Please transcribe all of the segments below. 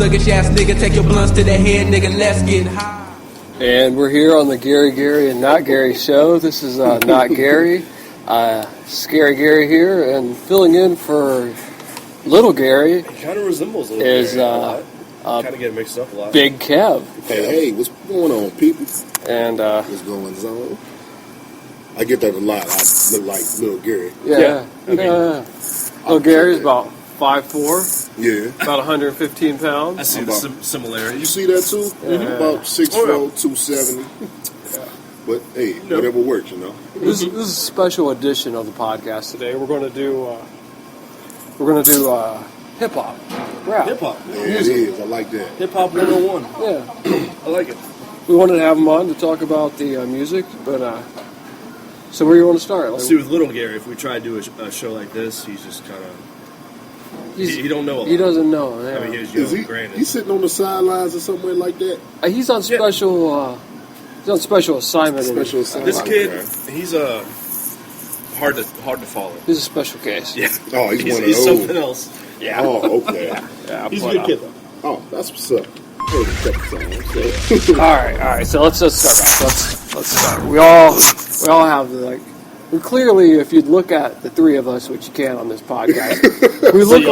sluggish ass nigga. Take your blunts to the head, nigga. Let's get high. And we're here on the Scary Garry and Not Gary show. This is Not Gary. Scary Garry here, and filling in for Little Gary. It kind of resembles Little is, Gary. Kind of get mixed up a lot. Bigg Kev. Hey, what's going on, people? And what's going on? I get that a lot. I look like Little Gary. Yeah. Little Gary's about 5'4". Yeah. About 115 pounds. I see the similarity. You see that too? Yeah. About 6'4", 270. Yeah. But hey, whatever works, you know. This is a special edition of the podcast today. We're going to do hip hop, rap. Hip hop. Yeah, it is. I like that. Hip hop 101. Yeah. I like it. We wanted to have him on to talk about the music, but so where do you want to start? Like, See, with Little Gary, if we try to do a show like this, he's just kind of... He don't know a lot. He doesn't know. Yeah. I mean, he was young, granted. He's sitting on the sidelines or somewhere like that? He's on special. He's on special assignment. Special assignment. This kid, he's hard to follow. He's a special case. Yeah. Oh, he's one of He's those. something else. Yeah. Oh, okay. Yeah. He's a good kid, though. Oh, that's what's up. Heard a couple times, so. All right. So let's just start off. Let's start. We all have we clearly, if you'd look at the three of us, which you can on this podcast, we look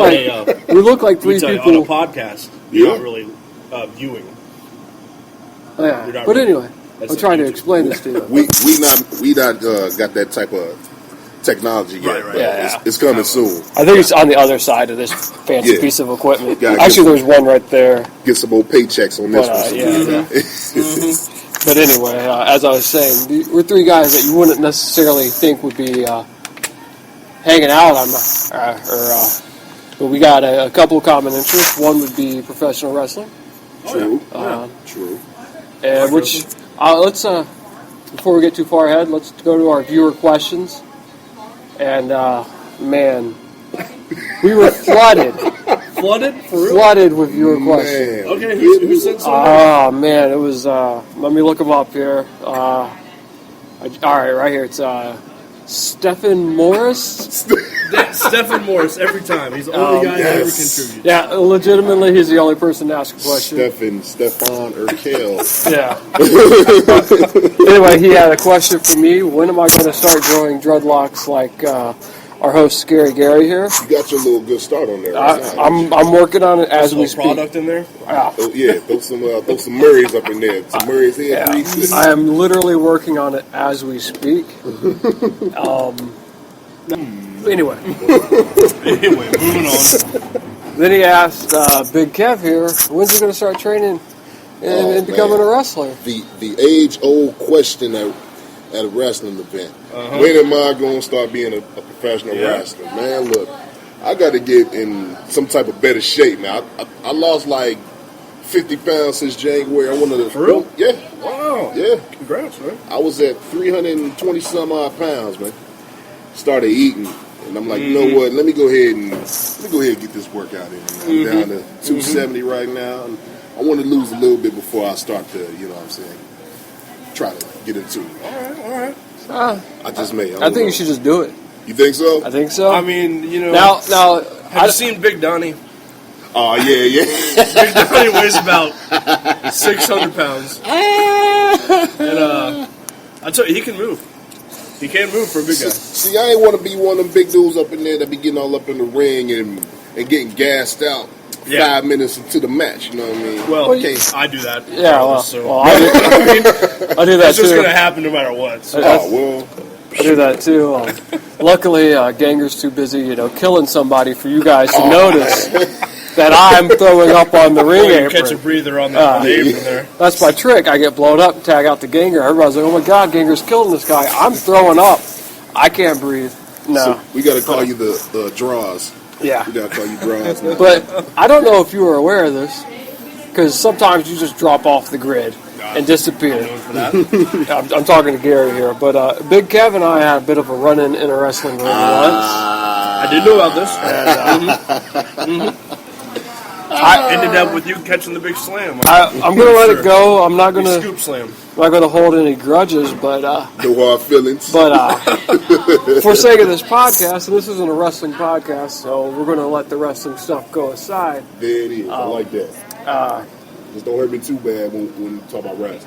like three people on a podcast. You're not really viewing. Yeah. Not But really. anyway, I'm trying to explain this to you. We not got that type of technology yet. Right. Yeah. It's coming soon. I think it's on the other side of this fancy piece of equipment. Yeah, Actually, there's one right there. Get some more paychecks on this But, one. yeah. But anyway, as I was saying, we're three guys that you wouldn't necessarily think would be hanging out on, but we got a couple of common interests. One would be professional wrestling. True. True. And let's before we get too far ahead, let's go to our viewer questions. And man, we were flooded. Flooded? For real? Flooded with viewer questions. Man. Okay, who said something? Oh man, it was. Let me look them up here. All right, right here. It's Stephen Morris. Stephen Morris every time. He's the only guy that ever contributed. Yeah, legitimately, he's the only person to ask a question. Stefan Urkel. Yeah. Anyway, he had a question for me. When am I going to start growing dreadlocks like our host Scary Garry here? You got your little good start on there. Right now. I'm working on it as we speak. Product in there? Oh, yeah, throw some Murrays up in there. Some Murray's head grease. I am literally working on it as we speak. Anyway, moving on. then he asked Bigg Kev here, when's he going to start training and becoming a wrestler? The age-old question at a wrestling event. When am I going to start being a professional wrestler? Man, look, I got to get in some type of better shape, man. I lost like 50 pounds since January. I'm one of the... For real? Yeah. Wow. Yeah. Congrats, man. I was at 320 some odd pounds, man. Started eating, and I'm like, you know what? Let me go ahead and get this workout in. I'm down to 270 right now, and I want to lose a little bit before I start to, you know what I'm saying, try to get into it. All right. I just may. I think you should just do it. You think so? I think so. I mean, you know. Now, have you seen Big Donnie? Oh, yeah. Big Donnie weighs about 600 pounds. And I tell you, he can move. He can't move for a big guy. See, I ain't want to be one of them big dudes up in there that be getting all up in the ring and getting gassed out 5 minutes into the match. You know what I mean? Well, I do that. Yeah, I do that That's too. just going to happen no matter what. So. I do that too. Luckily, Ganger's too busy, killing somebody for you guys to notice that I'm throwing up on the ring apron. Catch a breather on the apron there. That's my trick. I get blown up, tag out the Ganger. Everybody's like, oh my God, Ganger's killing this guy. I'm throwing up. I can't breathe. No. So we got to call you the draws. Yeah. We got to call you draws now. But I don't know if you were aware of this, because sometimes you just drop off the grid and disappear. I'm talking to Gary here. But Bigg Kev and I had a bit of a run-in in a wrestling ring once. I did know about this. I ended up with you catching the big slam. I'm going to let it go. I'm not going to scoop slam. I'm not going to hold any grudges, but no hard feelings. But for sake of this podcast, and this isn't a wrestling podcast, so we're going to let the wrestling stuff go aside. There it is. I like that. Just don't hurt me too bad when you talk about rap.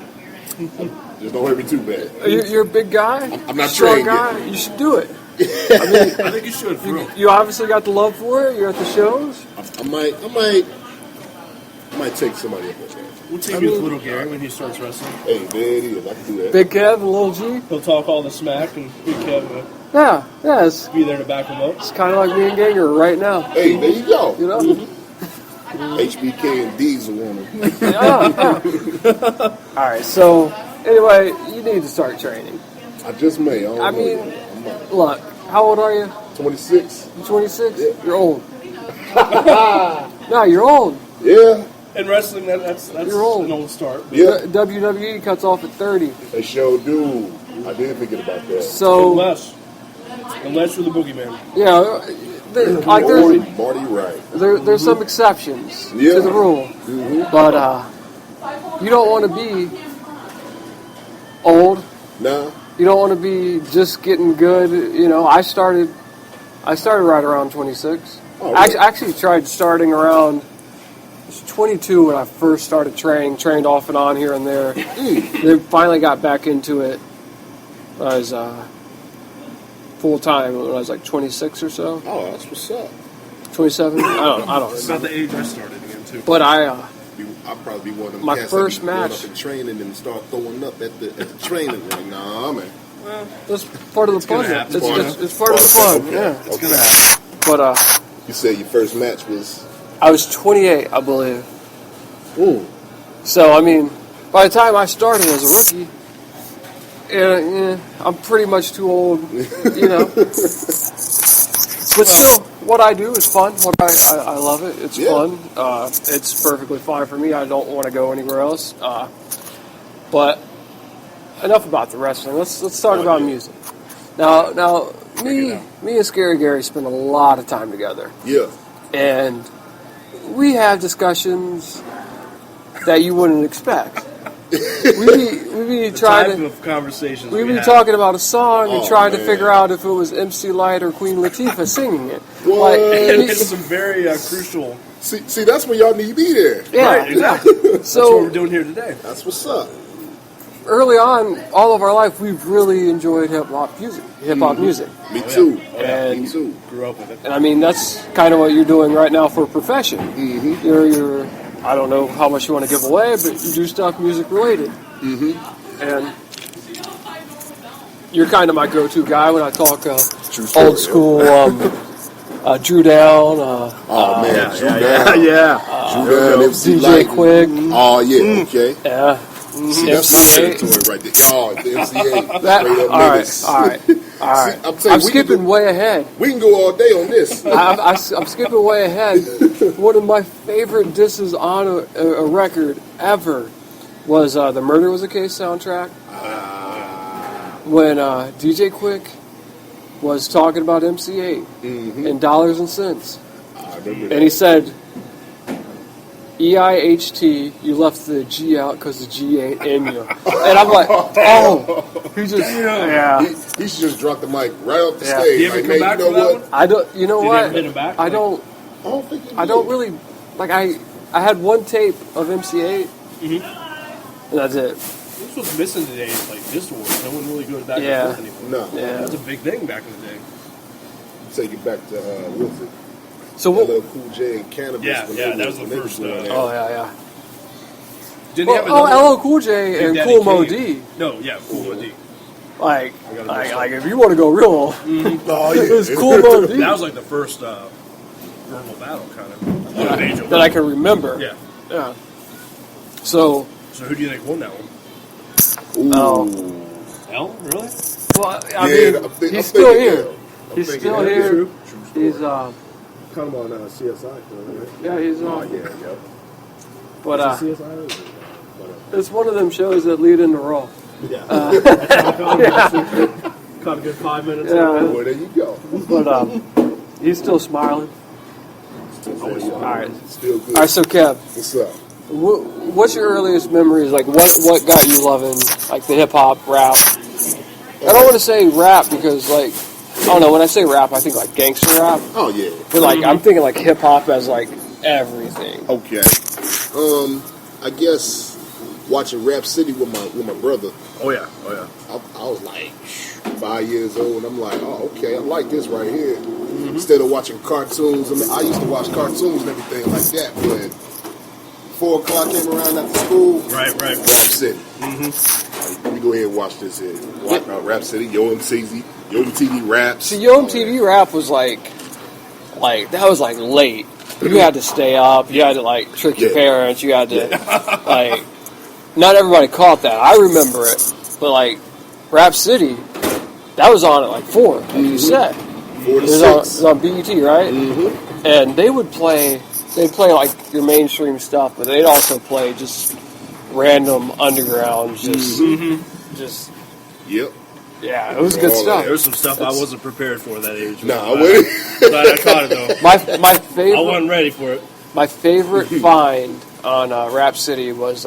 Just don't hurt me too bad. You're a big guy. I'm not strong trained guy. yet. You should do it. I mean, I think you should. For real. you obviously got the love for it. You're at the shows. I might take somebody up with that. We'll take you with Little Gary when he starts wrestling. Hey, there it is. I can do that. Bigg Kev and Lil G. He'll talk all the smack, and Bigg Kev will Yeah, it's be there to back him up. kind of like me and Ganger right now. Hey, there you go. You know. HBK and Diesel woman. Yeah. All right. So anyway, you need to start training. I just may. I mean, look. How old are you? 26. You 26? Yeah. You're old. No, you're old. Yeah. In wrestling, that's You're old. an old start. Yeah. WWE cuts off at 30. They sure do. I did forget about that. So Unless you're the boogeyman. yeah, like Marty Wright. there's some exceptions Yeah. to the rule, but you don't want to be old. Nah. You don't want to be just getting good. You know, I started right around 26. Oh, I really? actually tried starting around 22 when I first started training. Trained off and on here and there. Then finally got back into it. I was full time when I was like 26 or so. Oh, that's what's up. 27. I don't It's remember. about the age I started again too. But I'll probably be one of them My cats first that be going match- up in training and start throwing up at the training ring. Nah, man. that's part of the fun. gonna happen. It's part of the fun. Okay. Yeah. It's gonna happen. But You said your first match was. I was 28, I believe. Ooh. So I mean, by the time I started as a rookie, I'm pretty much too old, you know. But still, what I do is fun. I love it. It's fun. It's perfectly fine for me. I don't want to go anywhere else. But enough about the wrestling. Let's talk about music. Now, me and Scary Garry spend a lot of time together, Yeah. and we have discussions that you wouldn't expect. we be trying Type to. of conversations We'd we be have. talking about a song and Oh, trying to man. figure out if it was MC Light or Queen Latifah singing it. What? And it's some very crucial. See, that's when y'all need to be there. Yeah, Right, exactly. yeah. That's what we're So doing here today. That's what's up. early on, all of our life, we've really enjoyed hip hop music. Me too. And- Me too. Grew up with it. And I mean, that's kind of what you're doing right now for a profession. You're I don't know how much you want to give away, but you do stuff music related. And you're kind of my go-to guy when I talk True story, old school Drew Down, Oh man, Drew Down. Drew Down, MC DJ Light. Quick. Oh yeah, okay. Yeah. See, that's my MC8. territory right there. Oh, the MC8. That, Straight up all right, niggas. all right. I'm telling you, I'm we can skipping do- way ahead. We can go all day on this. I'm skipping way ahead. One of my favorite disses on a record ever was the Murder Was a Case soundtrack. When DJ Quick was talking about MC8 and dollars and cents. I remember And he said, EIHT, you left the G out because the G ain't in you. And I'm like, oh. He just, yeah. He should just drop the mic right off the Yeah. stage. Do you ever Like, come man, back you know from that what? one? I don't, you know Did you what? ever hit him back? I don't Think he did. really, like I had one tape of MC8, and that's it. This was missing today is like this wars. No one really goes back Yeah. and forth anymore. No. Yeah. That's a big thing back in the day. Take it back to what's it? So what? LL Cool J and Cannabis. Yeah, when yeah, they that was the when they first, doing that. Oh yeah. Didn't Well, he have another? LL Cool J and Daddy Cool Mo Kane. D. No, yeah, Cool Mo D. Like if you want to go real, Oh yeah. it was Cool Mo D That was like the first verbal battle kind of. that I can remember. Yeah. Yeah. So, So who do you think won that one? oh, L? Really? well, I Yeah, mean, I'm he's still thinking here. L. I'm He's thinking still L. here. True story. He's Come on, CSI. Right? yeah, he's Oh yeah. but CSI. it's one of them shows that lead into Raw. Yeah. Caught a good 5 minutes. Yeah. Well, there you go. But he's still smiling. All right. Still good. All right, so Kev, What's up? what's your earliest memories? Like, what got you loving like the hip hop rap? I don't want to say rap because like I don't know. When I say rap, I think like gangster rap. Oh yeah. But like I'm thinking like hip hop as like everything. Okay. I guess watching Rap City with my brother. Oh yeah. I was like 5 years old, and I'm like, oh, okay, I like this right here. Instead of watching cartoons, I mean, I used to watch cartoons and everything like that, but 4 o'clock came around after school. Right. Rap City. Let me go ahead and watch this here. Watch Rap City, Yo MTV Raps. See, Yo MTV Rap was like that was like late. You had to stay up. You had to like trick your parents. You had to like. Not everybody caught that. I remember it, but like Rap City, that was on at like 4. Like you said, 4 to 6. It was on BET, right? And they would play. They'd play like your mainstream stuff, but they'd also play just random underground, just. Yep. Yeah, it was good stuff. There was some stuff I wasn't prepared for at that age. Nah, I wouldn't. Glad I caught it though. My favorite. I wasn't ready for it. My favorite find on Rap City was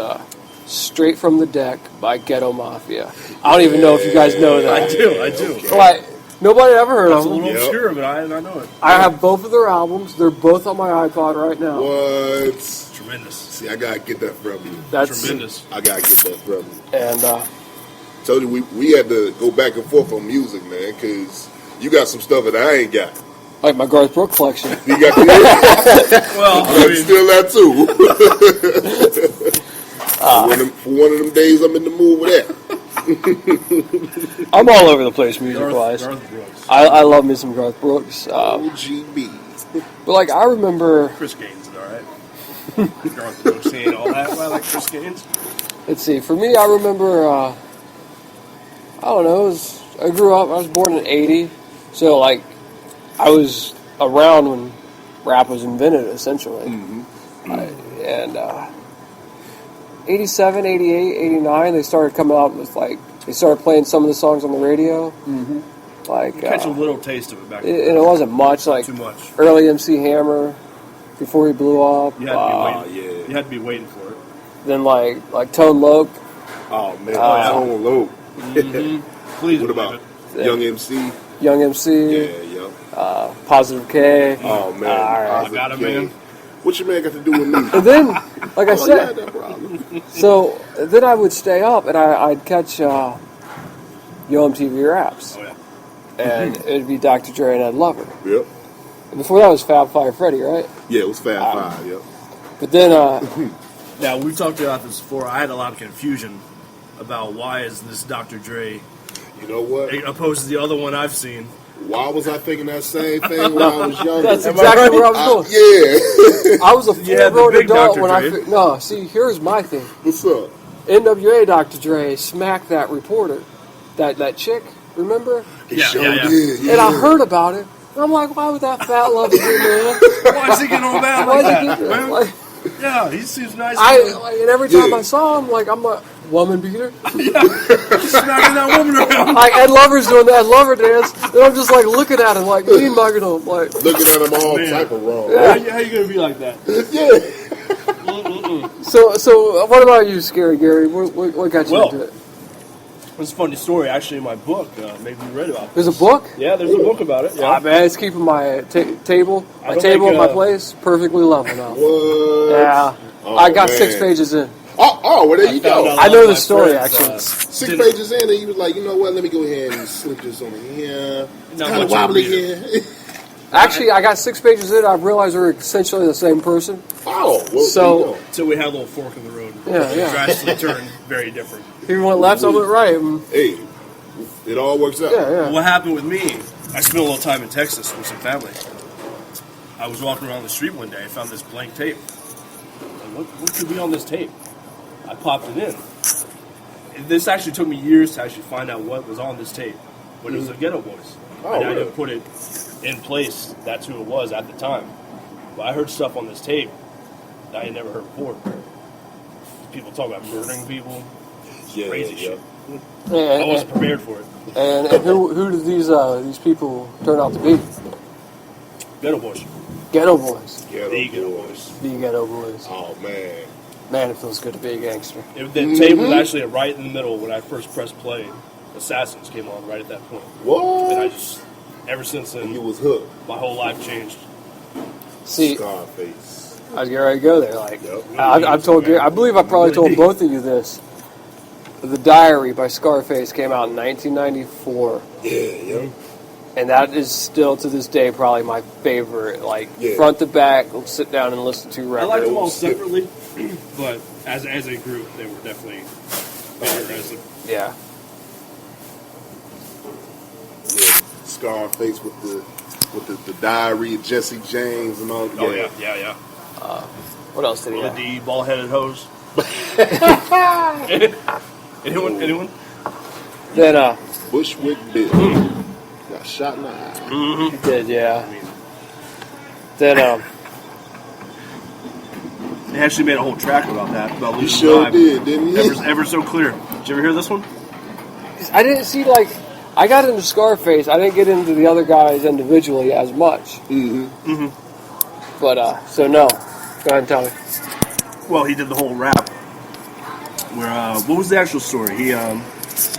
"Straight from the Deck" by Ghetto Mafia. I don't even know if you guys know that. I do. Okay. Like nobody ever heard It's of a them. little obscure, but I know it. I have both of their albums. They're both on my iPod right now. What? Tremendous. See, I gotta get that from you. That's Tremendous. I gotta get that from you. And Told you we had to go back and forth on music, man, because you got some stuff that I ain't got. like my Garth Brooks collection. You got the Well, I still that too. For one of them days, I'm in the mood with that. I'm all over the place music-wise. Garth Brooks. I love me some Garth Brooks. OGB. But like I remember, Chris Gaines, all right. Garth Brooks saying all that. I like Chris Gaines. let's see. For me, I remember. I don't know. I grew up. I was born in '80, so like I was around when rap was invented, essentially. And 87, 88, 89, they started coming out with like they started playing some of the songs on the radio. Like Catch a little taste of it back then. and it wasn't much. Like Too much. early MC Hammer before he blew up. You had to be waiting. yeah. You had to be waiting for it. Then like Tone Loc. Oh man, Oh, low. Please. What about Yeah. Young MC? Young MC. Yeah. Positive K. Oh man, All right. Positive I got it, K. man. What your man got to do with me? And then, like I Oh, you had said, that problem. so then I would stay up and I'd catch Yo MTV Raps. Oh yeah. And it'd be Dr. Dre and Ed Lover. Yep. And before that was Fab Five Freddy, right? Yeah, it was Fab Five. Yep. But then, Now we've talked about this before. I had a lot of confusion about why is this Dr. Dre You know what? opposed to the other one I've seen. Why was I thinking that same thing when I was younger? that's exactly where I was going. Yeah. I was a Yeah, the full-grown big adult Dr. when I... Dre. No, see, here's my thing. What's up? NWA Dr. Dre smacked that reporter, that chick, remember? It Yeah, sure yeah. did, yeah. And I heard about it. And I'm like, why would that fat lover do, man? Why is he getting all bad Why like did that? he do that? man? Like, Yeah, he seems nice. and every time Yeah. I saw him, like, I'm a woman beater. Smacking that woman around. Like, Ed Lover's doing the Ed Lover dance, and I'm just, like, looking at him, like, mean mugging him, like, Looking at them all Man. type of wrong. How you gonna be like that? Yeah. So what about you, Scary Garry? What got you Well, into it? It's a funny story. Actually, in my book, maybe you read about it. There's a book? Yeah, there's a book about it. Ah, Yeah. man, it's keeping my table I don't at think, my place perfectly level now. What? Yeah. Oh, I got man. 6 pages in. Oh, well, there you found go. out I a lot know of the my story, friends, actually. 6 didn't- pages in, and he was like, you know what? Let me go ahead and slip this on here. It's Not kind of much of a wobbly reader. here. Actually, I got 6 pages in. I realized we're essentially the same person. Oh, well, So- there you go. Until we had a little fork in the road. Yeah, yeah. Drastically turned very different. He went left, I went right. And, Hey, it all works out. yeah. What happened with me, I spent a little time in Texas with some family. I was walking around the street one day and found this blank tape. Like, what could be on this tape? I popped it in. And this actually took me years to actually find out what was on this tape. But it was the Geto Boys. Oh, and I really? didn't put it in place. That's who it was at the time. But I heard stuff on this tape that I had never heard before. People talk about murdering people. Yeah, Crazy yeah. shit. I And, wasn't prepared for it. and who did these people turn out to be? Geto Boys. Ghetto Boys. Ghetto The Geto Boys. Boys. The Ghetto Boys. Oh, man. Man, it feels good to be a gangster. The tape was actually right in the middle when I first pressed play. Assassins came on right at that point. And I What? ever since And you then, was hooked. my whole life changed. See, Scarface. I was getting ready to go there. Like, Yep. I've told Gary, I believe I probably told both of you this. The Diary by Scarface came out in 1994. Yeah. And that is still, to this day, probably my favorite. Like, Yeah. front to back, sit down and listen to I records. like them all separately, but as a group, they were definitely better as a... Yeah. Scarface with the Diary, Jesse James, and all. Oh, yeah. What else did he have? The ball-headed hose. Anyone? Then, Buswhick Bill got shot in the eye. he did, yeah. Then, They actually made a whole track about that, about You losing sure vibe. did, didn't you? Ever so clear. Did you ever hear this one? I didn't see, like, I got into Scarface. I didn't get into the other guys individually as much. But, so no. Go ahead and tell me. Well, he did the whole rap. Where, what was the actual story? He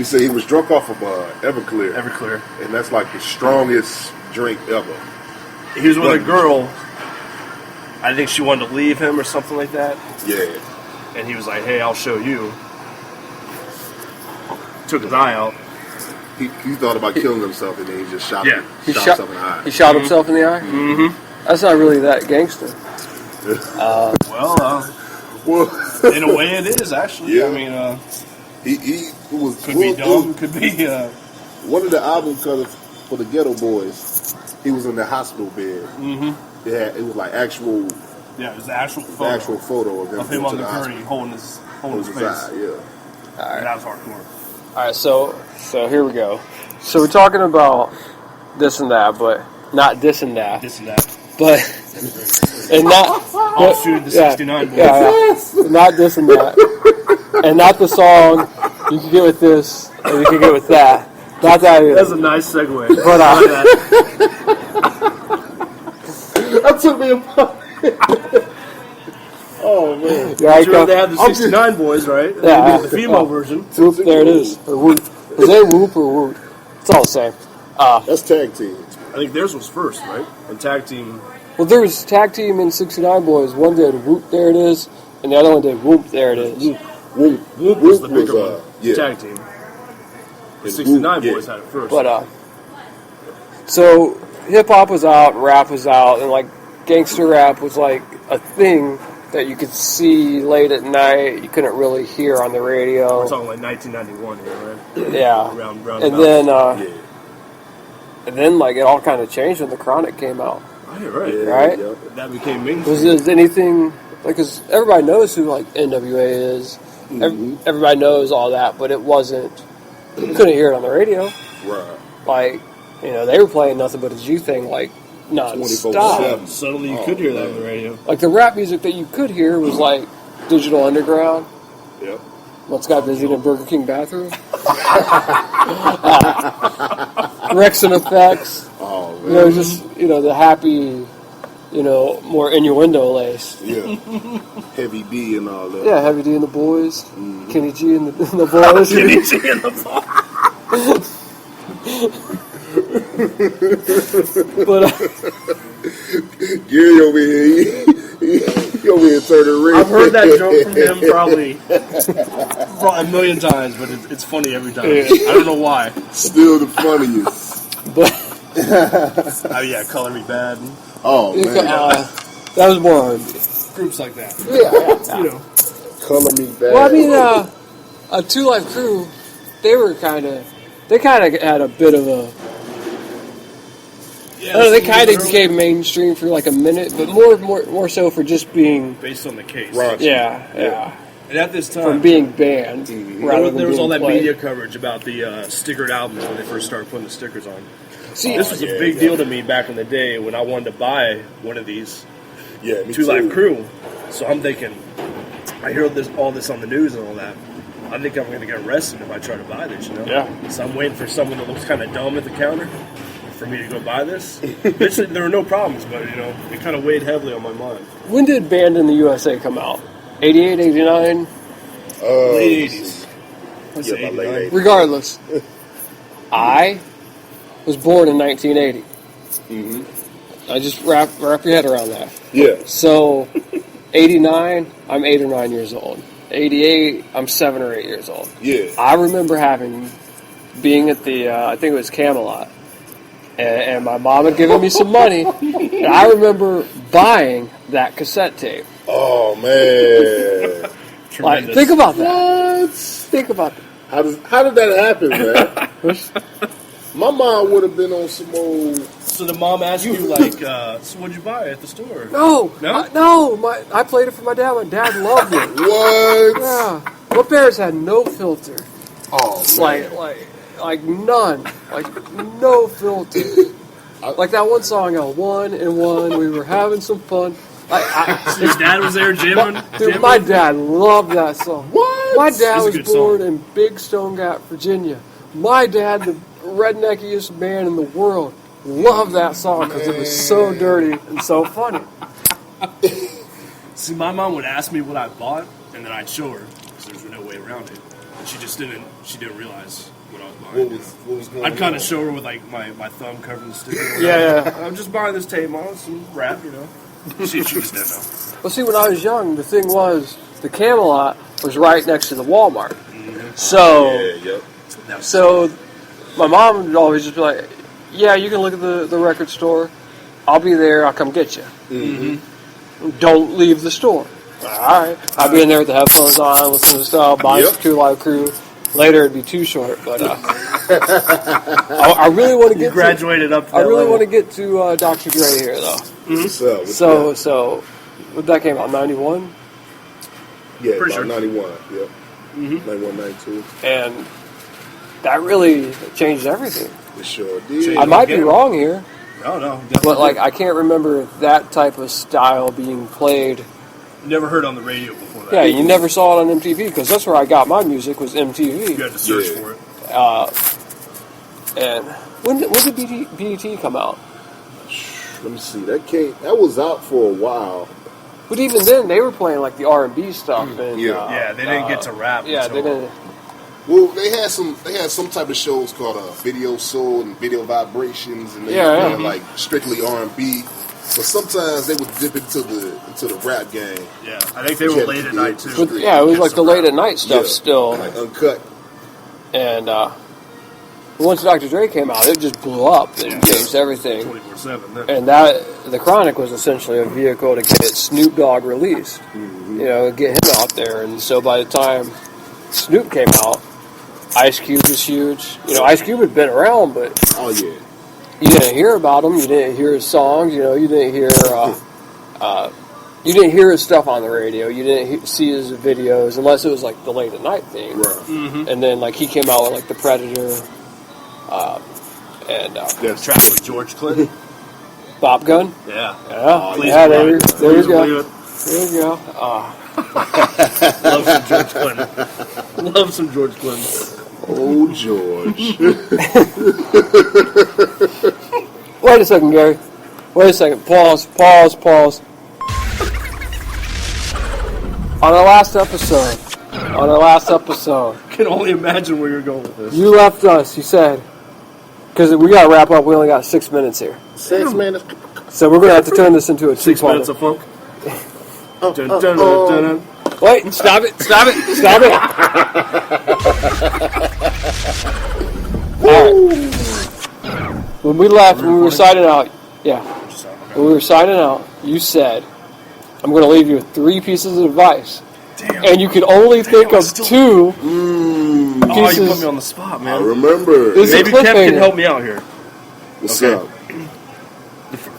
said he was drunk off of Everclear. Everclear. And that's like the strongest drink ever. He was with a girl. I think she wanted to leave him or something like that. Yeah. And he was like, hey, I'll show you. Took his eye out. He thought about killing himself, and then he just shot, Yeah. himself in the eye. He shot himself in the eye? Mm-hmm. That's not really that gangster. Well, in a way it is, actually. Yeah. I mean, he was could be dumb, could be... one of the album covers for the Geto Boys. He was in the hospital bed. Yeah, it was like actual. Yeah, it was the actual photo. The actual photo of him on to the hospital. gurney holding his face. Eye, yeah. And that was hardcore. All right, so here we go. So we're talking about this and that, but not this and that. This and that. But and not Offshoot the 69 Boys. Yeah, not this and that, and not the song. You can get with this, and you can get with that. Not that either. That's a nice segue. But That took me a Oh man! Yeah, Sure, they had the 69 Boys, right? Yeah. The female version. Whoop, there it is. Or Whoot. Is it Whoop or Whoot? It's all the same. That's tag team. I think theirs was first, right? And tag team. Well, there was tag team in 69 Boys. One did Whoop, there it is, and the other one did Whoop, there it is. Whoop was the bigger one. Yeah. Tag team. The 69 Whoop, Boys had it first. But so hip hop was out, rap was out, and like gangster rap was like a thing that you could see late at night. You couldn't really hear on the radio. We're talking like 1991 here, right? Yeah. Round and then like it all kind of changed when the Chronic came out. Right. Right? Yeah. That became mainstream. Was anything like? Because everybody knows who like NWA is. Everybody knows all that, but it wasn't. You couldn't hear it on the radio. Right. Like, they were playing Nothing But a G thing like non-stop. 24/7. Suddenly you could hear that on the radio. Like the rap music that you could hear was like Digital Underground. Yep. What's Got Busy in a Burger King bathroom? Rex and Effects. Oh man. Just the happy, more innuendo laced. Yeah. Heavy D and all that. Yeah, Heavy D and the Boys, Kenny G and the Boys. Kenny G and the Boys. But Gary over here, he over here turning red. I've heard that joke from him probably a million times, but it's funny every time. Yeah. I don't know why. Still the funniest. but Oh yeah, Color Me Bad. Oh man. that was more R&B. Groups like that. Yeah. Color Me Bad. Well, I mean, a Two Life Crew, they kind of had a bit of a. Yeah, I don't know, they kind of became mainstream for like a minute, but more so for just being. based on the case. Right. Yeah. And at this time, From being banned. Rather than there was being all that played. media coverage about the stickered albums when they first started putting the stickers on. See, This was a big deal to me back in the day when I wanted to buy one of these Yeah, me Two too. Life Crew. So I'm thinking, I hear all this on the news and all that. I think I'm going to get arrested if I try to buy this, Yeah. So I'm waiting for someone that looks kind of dumb at the counter for me to go buy this. Eventually, there were no problems, but, it kind of weighed heavily on my mind. when did Banned in the USA come out? 88, 89? Late 80s. Yeah, by late 80s. Regardless, I was born in 1980. I just wrap your head around that. Yeah. So '89, I'm 8 or 9 years old. '88, I'm 7 or 8 years old. Yeah. I remember being at the, I think it was Camelot, and my mom had given me some money, and I remember buying that cassette tape. Oh man. Like, think about that. What? Think about that. How did that happen, man? My mom would have been on some old. So the mom asked you, like, so what'd you buy at the store? No. No? I played it for my dad. My dad loved it. What? Yeah. My parents had no filter. Oh man. Like none. Like no filter. Like that one song, 1 and 1, we were having some fun. His dad was there jamming? Dude, my dad loved that song. What? My dad It's a was good born song. in Big Stone Gap, Virginia. My dad, the redneckiest man in the world, loved that song because it was so dirty and so funny. See, my mom would ask me what I bought, and then I'd show her, because there's no way around it. And she didn't realize what I was buying. What was going on? I'd kind of show her with, like, my thumb covering the sticker. Yeah. I'm just buying this tape, Mom, some rap, you know. She just didn't know. Well, see, when I was young, the thing was, the Camelot was right next to the Walmart. Mm-hmm. So, Yeah, yep. so my mom would always just be like, yeah, you can look at the record store. I'll be there. I'll come get you. Mm-hmm. Don't leave the store. All right. I'll be in there with the headphones on, listening to stuff, buying some Too Loud Crew. Later, it'd be too short, but I really want to get graduated up to I that really level. want to get to Dr. Dre here, though. What's up? So, what that came out, 91? Yeah, Pretty about sure. 91. Yep. 91, 92. And that really changed everything. It sure did. I might be wrong here, No, but like I can't remember that type of style being played. never heard on the radio before that. Yeah, you never saw it on MTV because that's where I got my music was You MTV. had to search Yeah. for it. And when did BET come out? Let me see. That was out for a while. But even then, they were playing like the R&B stuff. And, Yeah. Yeah, they didn't get to rap. Yeah, until, they didn't. Well, they had some type of shows called Video Soul and Video Vibrations, and they Yeah. were like strictly R&B. But sometimes they would dip into the rap game. Yeah, I think they were late at night too. But, yeah, it was like the late at night stuff still. like Uncut. And once Dr. Dre came out, it just blew up. It changed everything. 24/7. And the Chronic was essentially a vehicle to get Snoop Dogg released. Mm-hmm. You know, get him out there. And so by the time Snoop came out, Ice Cube was huge. You know, Ice Cube had been around, but Oh yeah. you didn't hear about him. You didn't hear his songs. You know, you didn't hear his stuff on the radio. You didn't see his videos unless it was like the late at night thing. Right. Mm-hmm. And then like he came out with like the Predator, and That's Track with George Clinton. Bob Gun. Yeah. Yeah, Please yeah. believe it. There you Please go. believe it. There you go. Love some George Clinton. Love some George Clinton. Oh George. Wait a second, Gary. Wait a second. Pause. On our last episode, Can only imagine where you're going with this. you left us. You said, because we got to wrap up. We only got 6 minutes here. 6 minutes. So we're going to have to turn this into a 6 minutes two-parter. of funk. Dun, dun, dun, dun, dun. Wait, stop it. All right. When we left, when we were signing out, when we were signing out, you said, I'm going to leave you with 3 pieces of advice. Damn. And you could only think of 2 Oh, you put pieces. me on the spot, I man. remember. This is Maybe a Kev can cliffhanger. help me out here. What's Okay. up?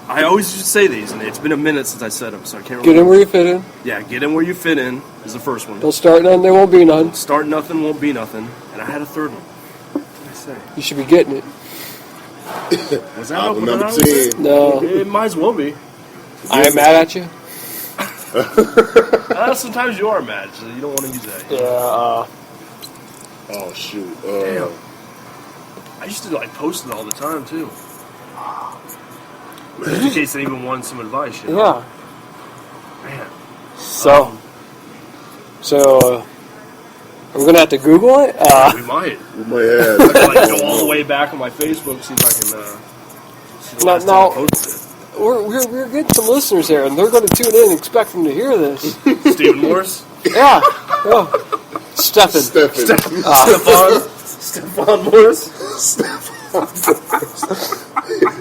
I always used to say these, and it's been a minute since I said them, so I can't remember. Get in where you fit in. Yeah, get in where you fit in is the first one. Don't start none, there won't be none. Start nothing, won't be nothing. And I had a third one. What did I say? You should be getting it. Was that Album what number I was saying? 10. No, It might as well be. I ain't mad at you. Sometimes you are mad, so you don't want to use that. Yeah, Oh shoot. Damn. I used to post it all the time too. Just in case anyone wanted some advice. You know? yeah. Man. So, I'm going to have to Google it. We might. We might have. I can go all the way back on my Facebook, see if I can see the last time I No. posted it. we're getting some listeners here, and they're going to tune in and expect them to hear this. Stephen Morris? Yeah. Oh. Stefan Morris?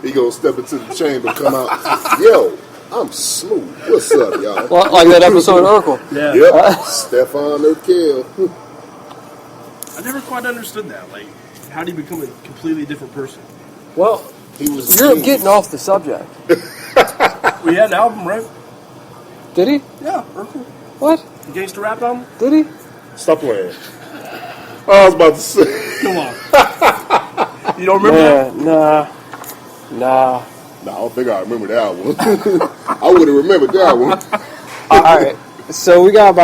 He gonna step into the chamber, come out. Yo, I'm smooth. What's up, y'all? Well, like that episode of Urkel. Yeah. Yep. Stefan Urkel. I never quite understood that. Like, how do you become a completely different person? Well, He was. you're getting off the subject. We had an album, right? Did he? Yeah, Urkel. What? The Gangsta Rap album? Did he? Stop playing. I was about to say. Come on. You don't remember that? Nah. Nah, I don't think I remember that one. I would have remembered that one. All right. So we got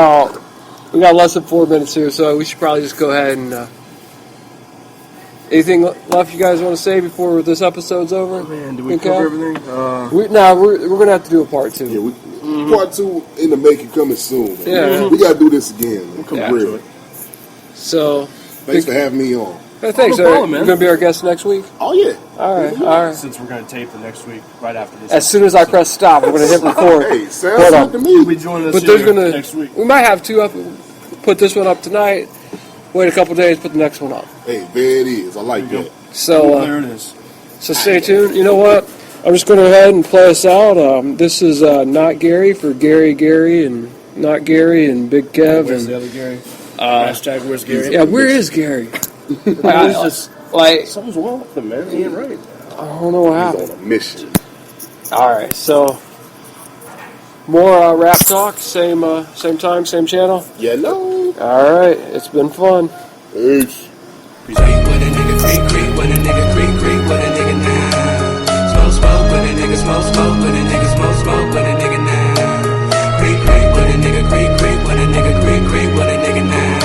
less than 4 minutes here, so we should probably just go ahead and. Anything left you guys want to say before this episode's over? Man, did we cover everything? We're gonna have to do a part 2. Yeah, part 2 in the making coming soon. Man. Yeah. We gotta do this again. Man. We'll come back to it. So. Thanks for having me on. Hey, thanks, no problem, man. You're gonna be our guest next week. Oh yeah. All right. Since we're going to tape the next week, right after this. As soon as I press stop, I'm gonna hit record. Hey, sounds Hold good on. to You'll me. be joining us But there's here gonna next week. we might have 2 up. Put this one up tonight. Wait a couple days. Put the next one up. Hey, there it is. I like There you that. So There it is. so stay tuned. You know what? I'm just going to go ahead and play us out. This is Not Gary for Scary Garry and Not Gary and Bigg Kev Where's the and other Gary? Hashtag where's Gary? yeah. Where is Gary? Something's wrong with him, man. He ain't right. I don't know what He's happened. on a mission. All right, so more rap talk. Same time, same channel. Yeah, no. All right, it's been fun. Peace. Creep with a nigga, creep with a nigga, creep with a nigga now. Smoke with a nigga, smoke with a nigga, smoke with a nigga now. Creep with a nigga, creep with a nigga, creep with a nigga now.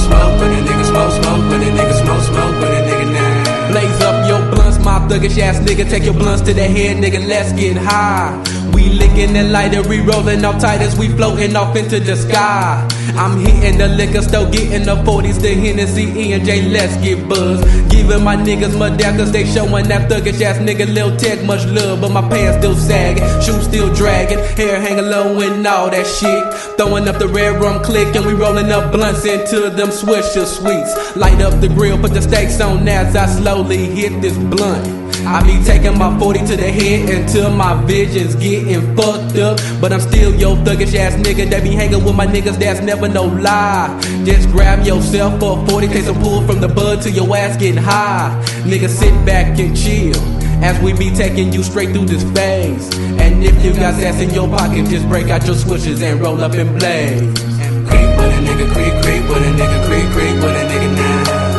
Smoke with a nigga, smoke with a nigga, smoke with a nigga now. Blaze up your blunts, my thuggish ass nigga. Take your blunts to the head, nigga. Let's get high. We licking the lighter, we rolling off tight as we floating off into the sky. I'm hitting the liquor store, getting the 40s, the Hennessy, E&J, let's get buzzed. Giving my niggas mud down cause they showing that thuggish ass nigga Lil Tech much love. But my pants still sagging, shoes still dragging, hair hanging low and all that shit. Throwing up the red rum click and we rolling up blunts into them Swisher sweets. Light up the grill, put the steaks on as I slowly hit this blunt. I be taking my 40 to the head until my vision's getting fucked up. But I'm still your thuggish ass nigga that be hanging with my niggas, that's never no lie. Just grab yourself a 40, take some pull from the bud till your ass getting high. Nigga, sit back and chill as we be taking you straight through this phase. And if you got sass in your pocket, just break out your swishers and roll up and blaze. Creep with a nigga, creep with a nigga, creep with a nigga now.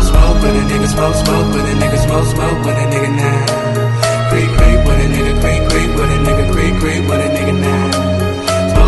Smoke with a nigga, smoke with a nigga, smoke with a nigga now. Creep with a nigga, creep with a nigga, creep with a nigga now.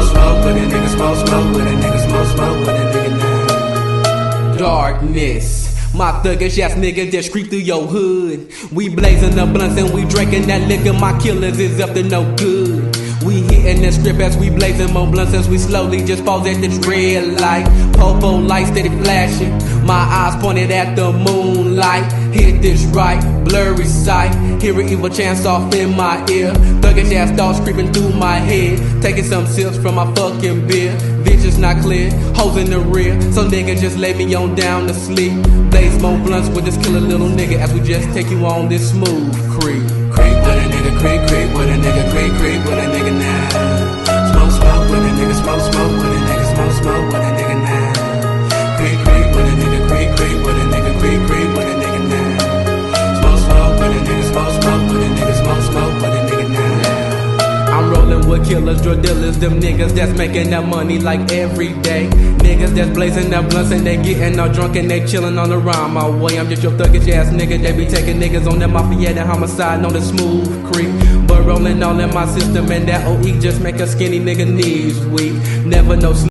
Smoke with a nigga, smoke with a nigga, smoke with a nigga now. Darkness. My thuggish ass nigga just creep through your hood. We blazing the blunts and we drinking that liquor. My killers is up to no good. We hitting the strip as we blazing more blunts as we slowly just pause at this red light. Popo light steady flashing, my eyes pointed at the moonlight. Hit this right, blurry sight, hear an evil chance off in my ear. Thuggish ass thoughts creeping through my head, taking some sips from my fucking beer. Vision's not clear, hoes in the rear, so nigga just lay me on down to sleep. Blaze more blunts with this killer little nigga as we just take you on this smooth creep. Creep with a nigga, creep with a nigga, creep with a nigga now. Smoke with a nigga, smoke with a nigga, smoke with a nigga now. Creep with a nigga, creep with a nigga, creep with a nigga now. Smoke with a nigga, smoke with a nigga, smoke with a nigga now. I'm rolling with killers, drug dealers, them niggas that's making that money like every day. Niggas that's blazing that blunts and they getting all drunk and they chilling on the rhyme my way. I'm just your thuggish ass nigga, they be taking niggas on that mafia and homicide on the smooth creep. But rolling all in my system and that OE just make a skinny nigga knees weak. Never no sleep.